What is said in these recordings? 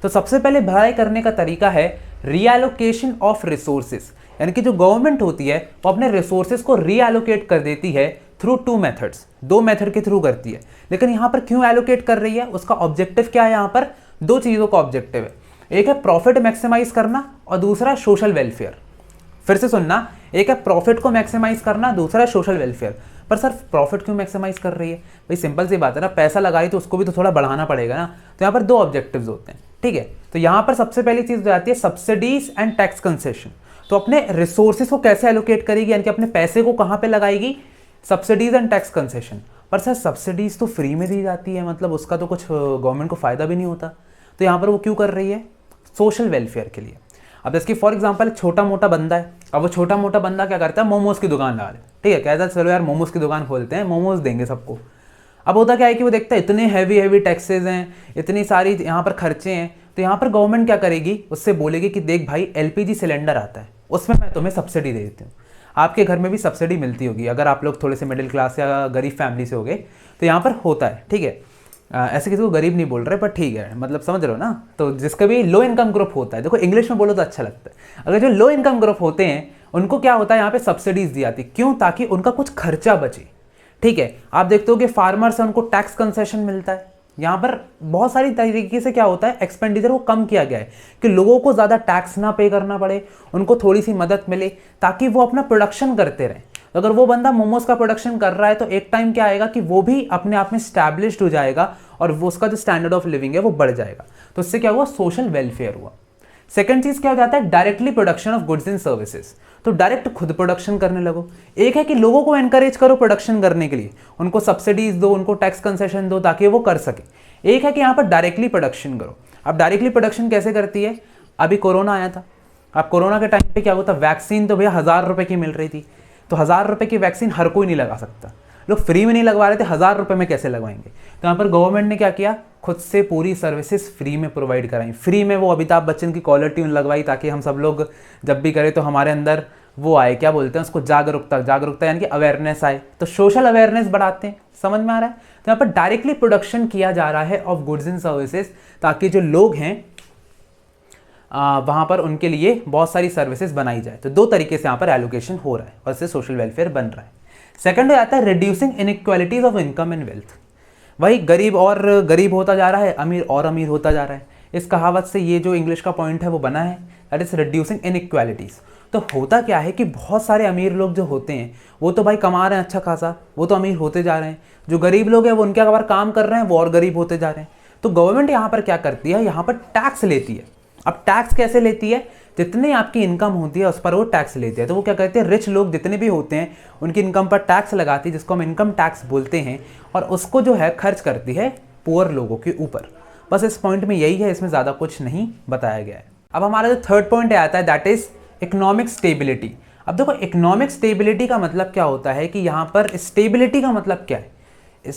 तो सबसे पहले भलाई करने का तरीका है रीएलोकेशन ऑफ रिसोर्सेज, यानी कि जो गवर्नमेंट होती है वो अपने रिसोर्सेज को रीएलोकेट कर देती है थ्रू टू मेथड्स, दो मेथड के थ्रू करती है। लेकिन यहाँ पर क्यों एलोकेट कर रही है, उसका ऑब्जेक्टिव क्या है, यहाँ पर दो चीज़ों का ऑब्जेक्टिव है, एक है प्रॉफिट मैक्सिमाइज करना और दूसरा सोशल वेलफेयर। फिर से सुनना, एक है प्रॉफिट को मैक्सिमाइज करना, दूसरा है सोशल वेलफेयर। पर सर प्रॉफिट क्यों मैक्सिमाइज कर रही है, भाई सिंपल सी बात है ना, पैसा लगाई तो उसको भी तो थोड़ा बढ़ाना पड़ेगा ना। तो यहाँ पर दो ऑब्जेक्टिव्स होते हैं, ठीक है। तो यहाँ पर सबसे पहली चीज़ जो आती है सब्सिडीज एंड टैक्स कंसेशन। तो अपने रिसोर्सेज को कैसे एलोकेट करेगी, यानी कि अपने पैसे को कहाँ पे लगाएगी, सब्सिडीज एंड टैक्स कंसेशन। पर सर सब्सिडीज तो फ्री में दी जाती है, मतलब उसका तो कुछ गवर्नमेंट को फ़ायदा भी नहीं होता। तो यहाँ पर वो क्यों कर रही है, सोशल वेलफेयर के लिए। अब इसकी फॉर एग्जांपल छोटा मोटा बंदा है, अब वो छोटा मोटा बंदा क्या करता है, मोमोज की दुकान लगा ले, ठीक है, कहता है चलो यार मोमोज की दुकान खोलते हैं, मोमोज देंगे सबको। अब होता क्या है कि वो देखता है इतने हैवी टैक्सेज हैं, इतनी सारी यहाँ पर खर्चे हैं, तो यहाँ पर गवर्नमेंट क्या करेगी, उससे बोलेगी कि देख भाई एलपीजी सिलेंडर आता है, उसमें मैं तुम्हें सब्सिडी दे देती हूँ। आपके घर में भी सब्सिडी मिलती होगी अगर आप लोग थोड़े से मिडिल क्लास या गरीब फैमिली से हो गए, तो यहाँ पर होता है, ठीक है। ऐसे किसी को गरीब नहीं बोल रहे, पर ठीक है, मतलब समझ रहे हो ना। तो जिसका भी लो इनकम ग्रुप होता है, देखो इंग्लिश में बोलो तो अच्छा लगता है, अगर जो लो इनकम ग्रुप होते हैं उनको क्या होता है, यहाँ पे सब्सिडीज दी जाती, क्यों, ताकि उनका कुछ खर्चा बचे, ठीक है। आप देखते हो कि फार्मर्स हैं, उनको टैक्स कंसेशन मिलता है। यहाँ पर बहुत सारी तरीके से क्या होता है, एक्सपेंडिचर को कम किया गया है कि लोगों को ज़्यादा टैक्स ना पे करना पड़े, उनको थोड़ी सी मदद मिले ताकि वो अपना प्रोडक्शन करते रहें। तो अगर वो बंदा मोमोज का प्रोडक्शन कर रहा है तो एक टाइम क्या आएगा कि वो भी अपने आप में स्टैब्लिश्ड हो जाएगा और वो उसका जो स्टैंडर्ड ऑफ लिविंग है वो बढ़ जाएगा। तो इससे क्या हुआ, सोशल वेलफेयर हुआ। सेकंड चीज क्या हो जाता है, directly production of goods and services. तो डायरेक्ट खुद प्रोडक्शन करने लगो। एक है कि लोगों को एनकरेज करो प्रोडक्शन करने के लिए, उनको सब्सिडीज दो, उनको टैक्स कंसेशन दो ताकि वो कर सके। एक है कि यहाँ पर डायरेक्टली प्रोडक्शन करो। अब डायरेक्टली प्रोडक्शन कैसे करती है, अभी कोरोना आया था, अब कोरोना के टाइम पे क्या होता, वैक्सीन तो भैया 1000 रुपए की मिल रही थी, तो 1000 रुपए की वैक्सीन हर कोई नहीं लगा सकता, लोग फ्री में नहीं लगवा रहे थे, 1000 रुपए में कैसे लगवाएंगे। तो यहाँ पर गवर्नमेंट ने क्या किया, खुद से पूरी सर्विसेज फ्री में प्रोवाइड कराई। फ्री में वो अमिताभ बच्चन की कॉलर ट्यून लगवाई ताकि हम सब लोग जब भी करें तो हमारे अंदर वो आए, क्या बोलते हैं उसको, जागरूकता यानी कि अवेयरनेस आए, तो सोशल अवेयरनेस बढ़ाते हैं। समझ में आ रहा है। तो यहाँ पर डायरेक्टली प्रोडक्शन किया जा रहा है ऑफ गुड्स एंड सर्विसेज ताकि जो लोग हैं वहाँ पर उनके लिए बहुत सारी सर्विसेज बनाई जाए। तो दो तरीके से यहाँ पर एलोकेशन हो रहा है और इससे सोशल वेलफेयर बन रहा है। सेकंड हो जाता है reducing inequalities of income and wealth. वही गरीब और गरीब होता जा रहा है, अमीर और अमीर होता जा रहा है। इस कहावत से ये जो इंग्लिश का पॉइंट है वो बना है, दैट इज रिड्यूसिंग इनइक्वालिटीज। तो होता क्या है कि बहुत सारे अमीर लोग जो होते हैं वो तो भाई कमा रहे हैं अच्छा खासा, वो तो अमीर होते जा रहे हैं। जो गरीब लोग हैं वो उनके अगर काम कर रहे हैं वो और गरीब होते जा रहे हैं। तो गवर्नमेंट यहाँ पर क्या करती है, यहाँ पर टैक्स लेती है। अब टैक्स कैसे लेती है, जितनी आपकी इनकम होती है उस पर वो टैक्स लेती है। तो वो क्या कहते हैं, रिच लोग जितने भी होते हैं उनकी इनकम पर टैक्स लगाती है, जिसको हम इनकम टैक्स बोलते हैं, और उसको जो है खर्च करती है पुअर लोगों के ऊपर। बस इस पॉइंट में यही है, इसमें ज़्यादा कुछ नहीं बताया गया है। अब हमारा जो थर्ड पॉइंट आता है दैट इज इकोनॉमिक स्टेबिलिटी। अब देखो इकोनॉमिक स्टेबिलिटी का मतलब क्या होता है कि यहाँ पर स्टेबिलिटी का मतलब क्या है,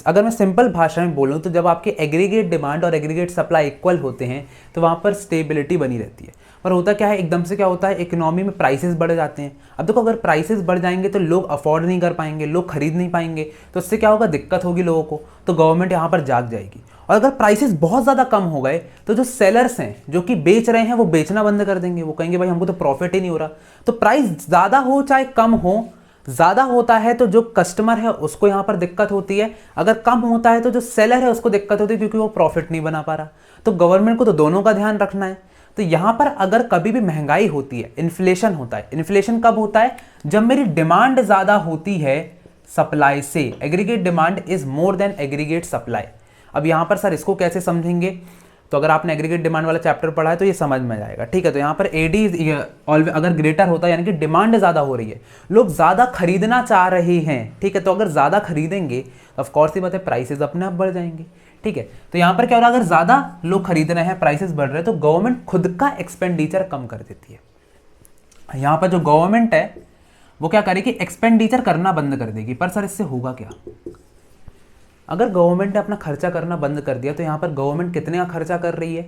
अगर मैं सिंपल भाषा में बोलूँ तो जब आपके एग्रीगेट डिमांड और एग्रीगेट सप्लाई इक्वल होते हैं तो वहाँ पर स्टेबिलिटी बनी रहती है। पर होता क्या है, एकदम से क्या होता है, इकोनॉमी में प्राइसेस बढ़ जाते हैं। अब देखो अगर प्राइसेस बढ़ जाएंगे तो लोग अफोर्ड नहीं कर पाएंगे, लोग खरीद नहीं पाएंगे, तो इससे क्या होगा, दिक्कत होगी लोगों को। तो गवर्नमेंट यहाँ पर जाग जाएगी। और अगर प्राइसेस बहुत ज़्यादा कम हो गए तो जो सेलर्स हैं जो कि बेच रहे हैं वो बेचना बंद कर देंगे। वो कहेंगे भाई हमको तो प्रॉफिट ही नहीं हो रहा। तो प्राइस ज़्यादा हो चाहे कम हो, ज़्यादा होता है तो जो कस्टमर है उसको यहाँ पर दिक्कत होती है, अगर कम होता है तो जो सेलर है उसको दिक्कत होती है क्योंकि वो प्रॉफिट नहीं बना पा रहा। तो गवर्नमेंट को तो दोनों का ध्यान रखना है। तो यहाँ पर अगर कभी भी महंगाई होती है, इन्फ्लेशन होता है, इन्फ्लेशन कब होता है, जब मेरी डिमांड ज़्यादा होती है सप्लाई से। Aggregate demand is more than aggregate supply. अब यहाँ पर सर इसको कैसे समझेंगे, तो अगर आपने एग्रीगेट डिमांड वाला चैप्टर पढ़ा है तो ये समझ में जाएगा, ठीक है। तो यहाँ पर एडी अगर ग्रेटर होता है यानी कि डिमांड ज़्यादा हो रही है, लोग ज़्यादा खरीदना चाह रहे हैं, ठीक है। तो अगर ज़्यादा खरीदेंगे तो ऑफकोर्स ही बात है प्राइसेस अपने आप बढ़ जाएंगे, ठीक है। तो यहाँ पर क्या हो रहा है, अगर ज़्यादा लोग खरीद रहे हैं, प्राइसेस बढ़ रहे हैं, तो गवर्नमेंट खुद का एक्सपेंडिचर कम कर देती है। यहाँ पर जो गवर्नमेंट है वो क्या करेगी, एक्सपेंडिचर करना बंद कर देगी। पर सर इससे होगा क्या, अगर गवर्नमेंट ने अपना खर्चा करना बंद कर दिया तो यहाँ पर गवर्नमेंट कितने का खर्चा कर रही है।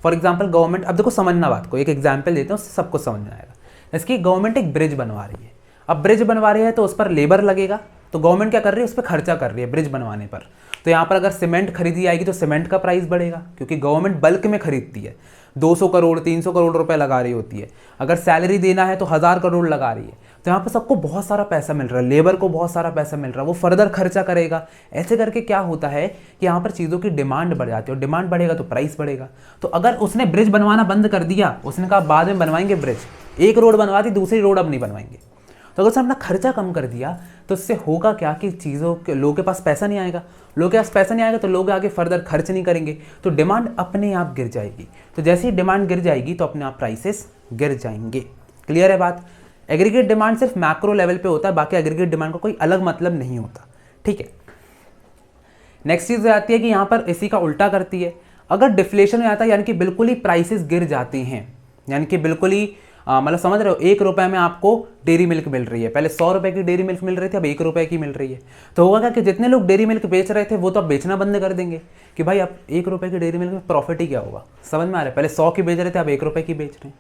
फॉर एग्जांपल गवर्नमेंट, अब देखो समझना बात को, एक एग्जांपल देते हैं उससे सबको समझ में आएगा। इसकी गवर्नमेंट एक ब्रिज बनवा रही है। अब ब्रिज बनवा रही है तो उस पर लेबर लगेगा, तो गवर्नमेंट क्या कर रही है, उस पर खर्चा कर रही है ब्रिज बनवाने पर। तो यहाँ पर अगर सीमेंट खरीदी जाएगी तो सीमेंट का प्राइस बढ़ेगा, क्योंकि गवर्नमेंट बल्क में खरीदती है, 200 करोड़ 300 करोड़ रुपए लगा रही होती है। अगर सैलरी देना है तो 1000 करोड़ लगा रही है, तो यहाँ पर सबको बहुत सारा पैसा मिल रहा है, लेबर को बहुत सारा पैसा मिल रहा है, वो फर्दर खर्चा करेगा। ऐसे करके क्या होता है कि यहाँ पर चीज़ों की डिमांड बढ़ जाती है, और डिमांड बढ़ेगा तो प्राइस बढ़ेगा। तो अगर उसने ब्रिज बनवाना बंद कर दिया, उसने कहा बाद में बनवाएंगे ब्रिज, एक रोड बनवा दी, दूसरी रोड अब नहीं बनवाएंगे, तो अगर उसने अपना खर्चा कम कर दिया तो इससे होगा क्या कि चीज़ों के लोगों के पास पैसा नहीं आएगा, लोगों के पास पैसा नहीं आएगा तो लोग आगे फर्दर खर्च नहीं करेंगे, तो डिमांड अपने आप गिर जाएगी। तो जैसे ही डिमांड गिर जाएगी तो अपने आप प्राइसेस गिर जाएंगे। क्लियर है बात? एग्रीगेट डिमांड सिर्फ मैक्रो लेवल पे होता है, बाकी एग्रीगेट डिमांड का कोई अलग मतलब नहीं होता। ठीक है, नेक्स्ट चीज़ आती है कि यहाँ पर इसी का उल्टा करती है। अगर डिफ्लेशन हो जाता है यानी कि बिल्कुल ही प्राइसेस गिर जाते हैं, यानी कि बिल्कुल ही मतलब समझ रहे हो, 1 रुपये में आपको डेयरी मिल्क मिल रही है, पहले 100 रुपये की डेयरी मिल्क मिल रही थी, अब 1 रुपये की मिल रही है। तो होगा क्या कि जितने लोग डेयरी मिल्क बेच रहे थे वो तो अब बेचना बंद कर देंगे कि भाई अब 1 रुपये की डेयरी मिल्क में प्रॉफिट ही क्या होगा। समझ में आ रहा है? पहले 100 की बेच रहे थे, अब 1 रुपये की बेच रहे हैं।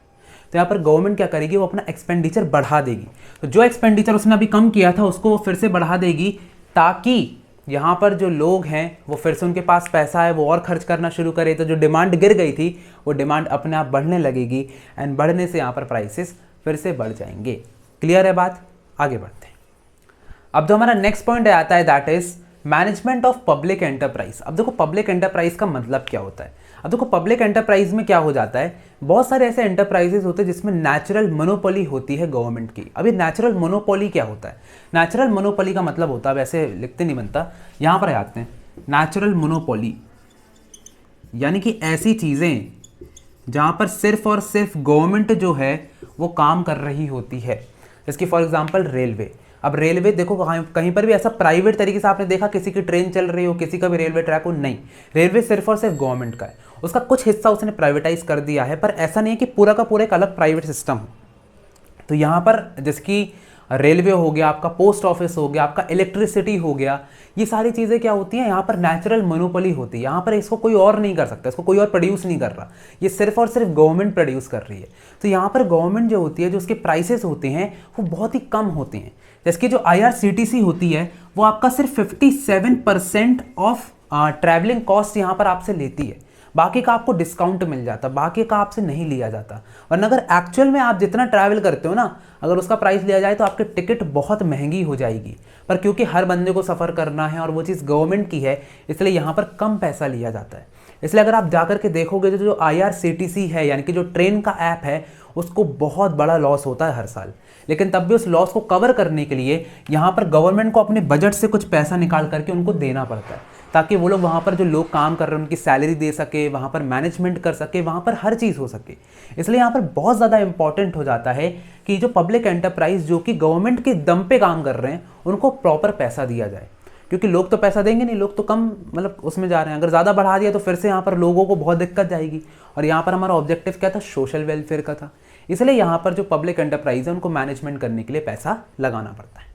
तो यहाँ पर गवर्नमेंट क्या करेगी, वो अपना एक्सपेंडिचर बढ़ा देगी। तो जो एक्सपेंडिचर उसने अभी कम किया था उसको वो फिर से बढ़ा देगी, ताकि यहाँ पर जो लोग हैं वो फिर से उनके पास पैसा है वो और खर्च करना शुरू करे। तो जो डिमांड गिर गई थी वो डिमांड अपने आप बढ़ने लगेगी, एंड बढ़ने से यहाँ पर प्राइसेस फिर से बढ़ जाएंगे। क्लियर है बात? आगे बढ़ते हैं। अब जो हमारा नेक्स्ट पॉइंट आता है that is management of public enterprise. अब देखो पब्लिक एंटरप्राइज का मतलब क्या होता है। अब देखो पब्लिक एंटरप्राइज में क्या हो जाता है, बहुत सारे ऐसे एंटरप्राइजेस होते हैं जिसमें नेचुरल मोनोपोली होती है गवर्नमेंट की। अब ये नेचुरल मोनोपोली क्या होता है? नेचुरल मोनोपोली का मतलब होता है, वैसे लिखते नहीं बनता, यहाँ पर आते हैं, नेचुरल मोनोपोली यानी कि ऐसी चीज़ें जहाँ पर सिर्फ और सिर्फ गवर्नमेंट जो है वो काम कर रही होती है। जैसे फॉर एग्जांपल रेलवे। अब रेलवे देखो कहीं पर भी ऐसा प्राइवेट तरीके से आपने देखा किसी की ट्रेन चल रही हो, किसी का भी रेलवे ट्रैक हो? नहीं, रेलवे सिर्फ और सिर्फ गवर्नमेंट का है। उसका कुछ हिस्सा उसने प्राइवेटाइज कर दिया है, पर ऐसा नहीं है कि पूरा का पूरा एक अलग प्राइवेट सिस्टम हो। तो यहाँ पर जिसकी रेलवे हो गया, आपका पोस्ट ऑफिस हो गया, आपका इलेक्ट्रिसिटी हो गया, ये सारी चीज़ें क्या होती हैं, यहाँ पर नेचुरल मोनोपोली होती है। यहाँ पर इसको कोई और नहीं कर सकता, इसको कोई और प्रोड्यूस नहीं कर रहा, ये सिर्फ और सिर्फ गवर्नमेंट प्रोड्यूस कर रही है। तो यहाँ पर गवर्नमेंट जो होती है, जो उसके प्राइसेस होते हैं वो बहुत ही कम होते हैं। जैसे कि जो IRCTC होती है वो आपका सिर्फ 57% ऑफ ट्रैवलिंग कॉस्ट यहाँ पर आपसे लेती है, बाकी का आपको डिस्काउंट मिल जाता, बाकी का आपसे नहीं लिया जाता। वरना अगर एक्चुअल में आप जितना ट्रैवल करते हो ना, अगर उसका प्राइस लिया जाए तो आपकी टिकट बहुत महंगी हो जाएगी। पर क्योंकि हर बंदे को सफ़र करना है और वो चीज़ गवर्नमेंट की है, इसलिए यहाँ पर कम पैसा लिया जाता है। इसलिए अगर आप जाकर के देखोगे तो जो IRCTC है यानी कि जो ट्रेन का ऐप है, उसको बहुत बड़ा लॉस होता है हर साल। लेकिन तब भी उस लॉस को कवर करने के लिए यहाँ पर गवर्नमेंट को अपने बजट से कुछ पैसा निकाल करके उनको देना पड़ता है, ताकि वो लोग वहाँ पर जो लोग काम कर रहे हैं उनकी सैलरी दे सके, वहाँ पर मैनेजमेंट कर सके, वहाँ पर हर चीज़ हो सके। इसलिए यहाँ पर बहुत ज़्यादा इंपॉर्टेंट हो जाता है कि जो पब्लिक एंटरप्राइज जो कि गवर्नमेंट के दम पे काम कर रहे हैं उनको प्रॉपर पैसा दिया जाए, क्योंकि लोग तो पैसा देंगे नहीं, लोग तो कम मतलब उसमें जा रहे हैं। अगर ज़्यादा बढ़ा दिया तो फिर से यहाँ पर लोगों को बहुत दिक्कत जाएगी, और यहाँ पर हमारा ऑब्जेक्टिव क्या था, सोशल वेलफेयर का था। इसलिए यहाँ पर जो पब्लिक एंटरप्राइज है उनको मैनेजमेंट करने के लिए पैसा लगाना पड़ता है।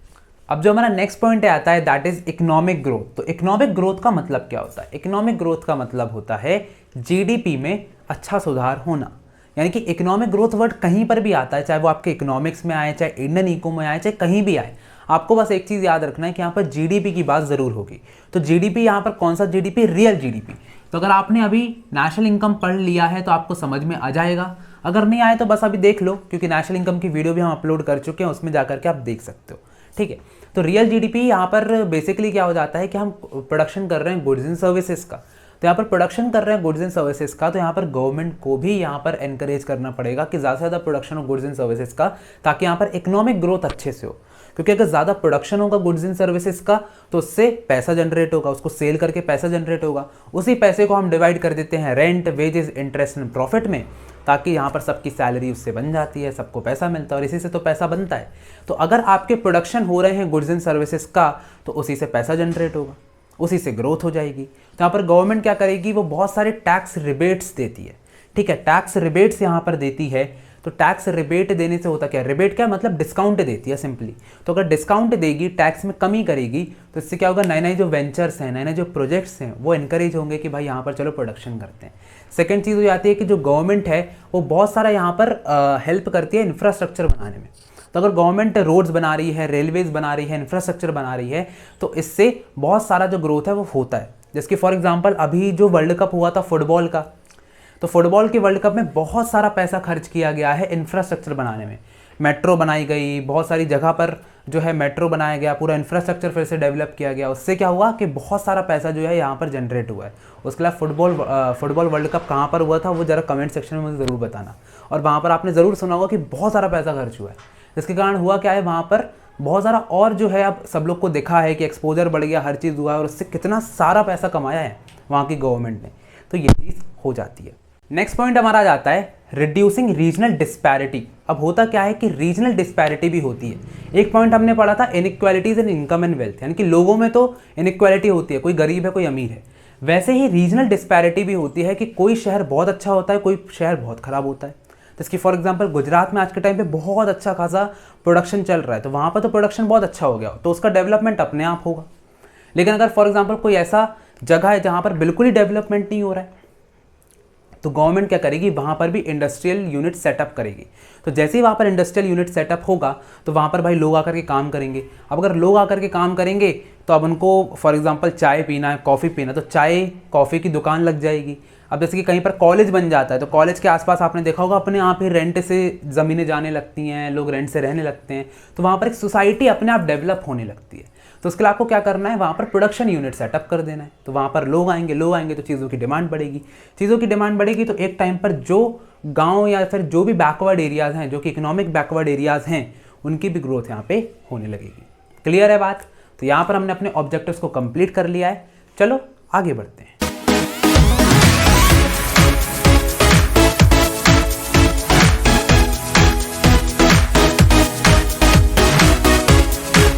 अब जो हमारा नेक्स्ट पॉइंट आता है दैट इज इकोनॉमिक ग्रोथ। तो इकोनॉमिक ग्रोथ का मतलब क्या होता है? इकोनॉमिक ग्रोथ का मतलब होता है GDP में अच्छा सुधार होना। यानी कि इकोनॉमिक ग्रोथ वर्ड कहीं पर भी आता है, चाहे वो आपके इकोनॉमिक्स में आए, चाहे इंडियन इको में आए, चाहे कहीं भी आए, आपको बस एक चीज़ याद रखना है कि यहाँ पर GDP की बात ज़रूर होगी। तो GDP यहाँ पर कौन सा GDP? Real GDP। तो अगर आपने अभी नेशनल इनकम पढ़ लिया है तो आपको समझ में आ जाएगा, अगर नहीं आए तो बस अभी देख लो, क्योंकि नेशनल इनकम की वीडियो भी हम अपलोड कर चुके हैं, उसमें जाकर के आप देख सकते हो। ठीक है, तो रियल GDP यहाँ पर बेसिकली क्या हो जाता है कि हम प्रोडक्शन कर रहे हैं गुड्स एंड सर्विसेज का। तो यहाँ पर प्रोडक्शन कर रहे हैं गुड्स एंड सर्विसेज का, तो यहाँ पर गवर्नमेंट को भी यहाँ पर एनकरेज करना पड़ेगा कि ज़्यादा से ज़्यादा प्रोडक्शन हो गुड्स एंड सर्विसेज का, ताकि यहाँ पर इकोनॉमिक ग्रोथ अच्छे से हो। क्योंकि अगर ज़्यादा प्रोडक्शन होगा गुड्स एंड सर्विसेज का तो उससे पैसा जनरेट होगा, उसको सेल करके पैसा जनरेट होगा। उसी पैसे को हम डिवाइड कर देते हैं rent, wages, interest and profit में, ताकि यहाँ पर सबकी सैलरी उससे बन जाती है, सबको पैसा मिलता है और इसी से तो पैसा बनता है। तो अगर आपके प्रोडक्शन हो रहे हैं गुड्स एंड सर्विसेज का तो उसी से पैसा जनरेट होगा, उसी से ग्रोथ हो जाएगी। तो यहाँ पर गवर्नमेंट क्या करेगी, वो बहुत सारे टैक्स रिबेट्स देती है। ठीक है, टैक्स रिबेट्स यहाँ पर देती है। तो टैक्स रिबेट देने से होता क्या, रिबेट क्या मतलब डिस्काउंट देती है सिंपली। तो अगर डिस्काउंट देगी, टैक्स में कमी करेगी, तो इससे क्या होगा, नए नए जो वेंचर्स हैं, नए नए जो प्रोजेक्ट्स हैं वो इनकरेज होंगे कि भाई यहाँ पर चलो प्रोडक्शन करते हैं। सेकंड चीज़ हो जाती है कि जो गवर्नमेंट है वो बहुत सारा यहाँ पर हेल्प करती है इंफ्रास्ट्रक्चर बनाने में। तो अगर गवर्नमेंट रोड्स बना रही है, रेलवेज बना रही है, इंफ्रास्ट्रक्चर बना रही है, तो इससे बहुत सारा जो ग्रोथ है वो होता है। जैसे कि फॉर एग्जांपल अभी जो वर्ल्ड कप हुआ था फुटबॉल का, तो फुटबॉल के वर्ल्ड कप में बहुत सारा पैसा खर्च किया गया है इंफ्रास्ट्रक्चर बनाने में। मेट्रो बनाई गई, बहुत सारी जगह पर जो है मेट्रो बनाया गया, पूरा इंफ्रास्ट्रक्चर फिर से डेवलप किया गया। उससे क्या हुआ कि बहुत सारा पैसा जो है यहाँ पर जनरेट हुआ है। उसके अलावा फुटबॉल वर्ल्ड कप कहाँ पर हुआ था वो ज़रा कमेंट सेक्शन में मुझे ज़रूर बताना। और वहाँ पर आपने ज़रूर सुना होगा कि बहुत सारा पैसा खर्च हुआ है। जिसके कारण हुआ क्या है, वहाँ पर बहुत सारा और जो है अब सब लोग को देखा है कि एक्सपोजर बढ़ गया, हर चीज़ हुआ है और उससे कितना सारा पैसा कमाया है वहाँ की गवर्नमेंट ने। तो ये चीज़ हो जाती है। नेक्स्ट पॉइंट हमारा जाता है रिड्यूसिंग रीजनल डिस्पैरिटी। अब होता क्या है कि रीजनल डिस्पैरिटी भी होती है। एक पॉइंट हमने पढ़ा था inequalities in income and wealth, यानी कि लोगों में तो इनइक्वालिटी होती है, कोई गरीब है कोई अमीर है। वैसे ही रीजनल डिस्पैरिटी भी होती है कि कोई शहर बहुत अच्छा होता है, कोई शहर बहुत ख़राब होता है। जैसे फॉर एग्जांपल गुजरात में आज के टाइम पे बहुत अच्छा खासा प्रोडक्शन चल रहा है, तो वहाँ पर तो प्रोडक्शन बहुत अच्छा हो गया, तो उसका डेवलपमेंट अपने आप होगा। लेकिन अगर फॉर एग्जांपल कोई ऐसा जगह है जहाँ पर बिल्कुल ही डेवलपमेंट नहीं हो रहा है, तो गवर्नमेंट क्या करेगी, वहाँ पर भी इंडस्ट्रियल यूनिट सेटअप करेगी। तो जैसे ही वहाँ पर इंडस्ट्रियल यूनिट सेटअप होगा तो वहाँ पर भाई लोग आकर के काम करेंगे। अब अगर लोग आकर के काम करेंगे तो अब उनको फॉर एग्जांपल चाय पीना है, कॉफ़ी पीना, तो चाय कॉफ़ी की दुकान लग जाएगी। अब जैसे कि कहीं पर कॉलेज बन जाता है तो कॉलेज के आसपास आपने देखा होगा अपने आप ही रेंट से ज़मीनें जाने लगती हैं, लोग रेंट से रहने लगते हैं, तो वहाँ पर एक सोसाइटी अपने आप डेवलप होने लगती है। तो उसके लिए आपको क्या करना है, वहाँ पर प्रोडक्शन यूनिट सेटअप कर देना है। तो वहाँ पर लोग आएंगे तो चीज़ों की डिमांड बढ़ेगी। चीज़ों की डिमांड बढ़ेगी तो एक टाइम पर जो गांव या फिर जो भी बैकवर्ड एरियाज़ हैं, जो कि इकोनॉमिक बैकवर्ड एरियाज़ हैं, उनकी भी ग्रोथ यहाँ पे होने लगेगी। क्लियर है बात? तो यहाँ पर हमने अपने ऑब्जेक्टिव्स को कंप्लीट कर लिया है। चलो आगे बढ़ते हैं।